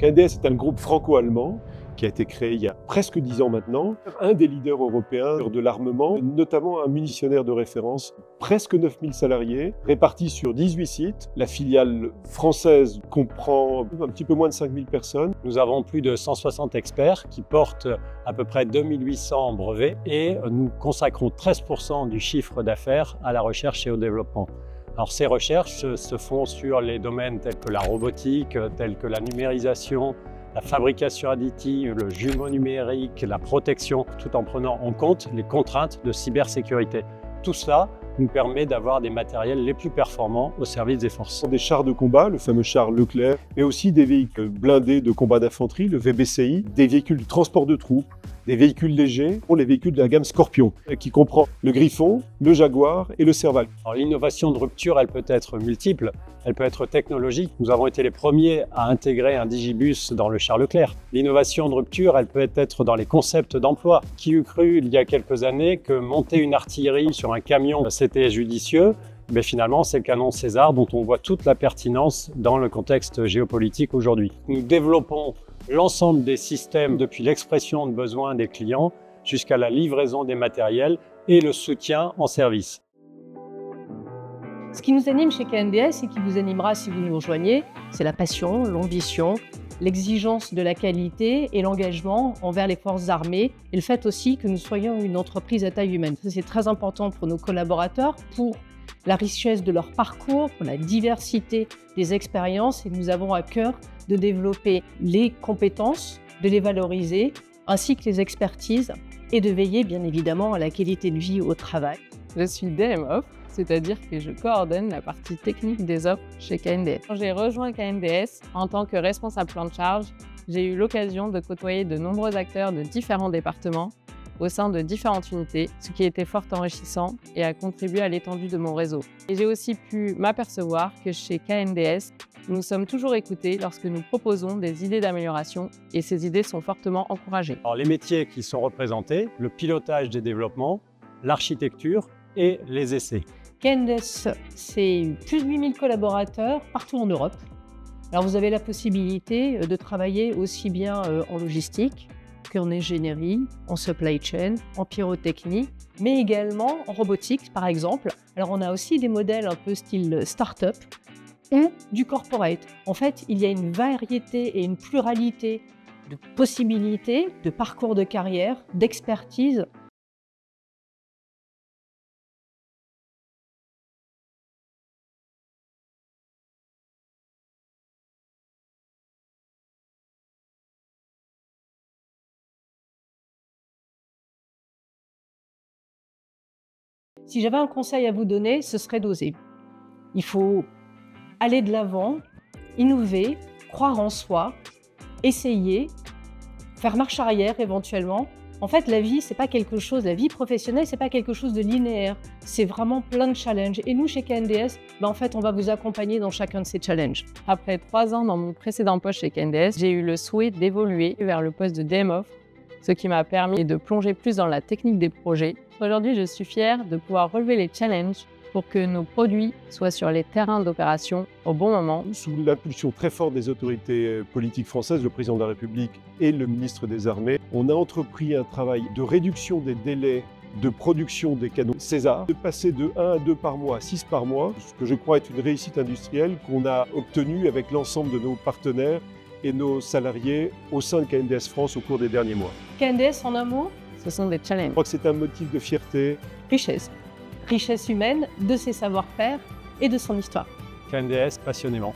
KNDS est un groupe franco-allemand qui a été créé il y a presque 10 ans maintenant, un des leaders européens de l'armement, notamment un munitionnaire de référence, presque 9000 salariés, répartis sur 18 sites. La filiale française comprend un petit peu moins de 5000 personnes. Nous avons plus de 160 experts qui portent à peu près 2800 brevets et nous consacrons 13% du chiffre d'affaires à la recherche et au développement. Alors ces recherches se font sur les domaines tels que la robotique, tels que la numérisation, la fabrication additive, le jumeau numérique, la protection, tout en prenant en compte les contraintes de cybersécurité. Tout cela nous permet d'avoir des matériels les plus performants au service des forces. Des chars de combat, le fameux char Leclerc, mais aussi des véhicules blindés de combat d'infanterie, le VBCI, des véhicules de transport de troupes, des véhicules légers, les véhicules de la gamme Scorpion, qui comprend le Griffon, le Jaguar et le Serval. L'innovation de rupture, elle peut être multiple, elle peut être technologique. Nous avons été les premiers à intégrer un digibus dans le char Leclerc. L'innovation de rupture, elle peut être dans les concepts d'emploi. Qui eût cru il y a quelques années que monter une artillerie sur un camion, c'était judicieux? Mais finalement, c'est le canon César dont on voit toute la pertinence dans le contexte géopolitique aujourd'hui. Nous développons l'ensemble des systèmes depuis l'expression de besoins des clients jusqu'à la livraison des matériels et le soutien en service. Ce qui nous anime chez KNDS et qui vous animera si vous nous rejoignez, c'est la passion, l'ambition, l'exigence de la qualité et l'engagement envers les forces armées et le fait aussi que nous soyons une entreprise à taille humaine. C'est très important pour nos collaborateurs, pour la richesse de leur parcours, pour la diversité des expériences et nous avons à cœur de développer les compétences, de les valoriser, ainsi que les expertises et de veiller bien évidemment à la qualité de vie au travail. Je suis DMOF, c'est-à-dire que je coordonne la partie technique des offres chez KNDS. Quand j'ai rejoint KNDS en tant que responsable plan de charge, j'ai eu l'occasion de côtoyer de nombreux acteurs de différents départements au sein de différentes unités, ce qui était fort enrichissant et a contribué à l'étendue de mon réseau. Et j'ai aussi pu m'apercevoir que chez KNDS, nous sommes toujours écoutés lorsque nous proposons des idées d'amélioration et ces idées sont fortement encouragées. Alors, les métiers qui sont représentés, le pilotage des développements, l'architecture et les essais. KNDS, c'est plus de 8000 collaborateurs partout en Europe. Alors vous avez la possibilité de travailler aussi bien en logistique qu'en ingénierie, en supply chain, en pyrotechnie, mais également en robotique par exemple. Alors on a aussi des modèles un peu style start-up ou du corporate. En fait, il y a une variété et une pluralité de possibilités, de parcours de carrière, d'expertise. Si j'avais un conseil à vous donner, ce serait d'oser. Il faut aller de l'avant, innover, croire en soi, essayer, faire marche arrière éventuellement. En fait, la vie, c'est pas quelque chose, la vie professionnelle, c'est pas quelque chose de linéaire. C'est vraiment plein de challenges. Et nous, chez KNDS, en fait, on va vous accompagner dans chacun de ces challenges. Après 3 ans dans mon précédent poste chez KNDS, j'ai eu le souhait d'évoluer vers le poste de DMOF, ce qui m'a permis de plonger plus dans la technique des projets. Aujourd'hui, je suis fière de pouvoir relever les challenges pour que nos produits soient sur les terrains d'opération au bon moment. Sous l'impulsion très forte des autorités politiques françaises, le président de la République et le ministre des Armées, on a entrepris un travail de réduction des délais de production des canons César, de passer de 1 à 2 par mois à 6 par mois, ce que je crois est une réussite industrielle qu'on a obtenue avec l'ensemble de nos partenaires et nos salariés au sein de KNDS France au cours des derniers mois. KNDS, en un mot, ce sont des challenges. Je crois que c'est un motif de fierté. Richesse. Richesse humaine, de ses savoir-faire et de son histoire. KNDS passionnément.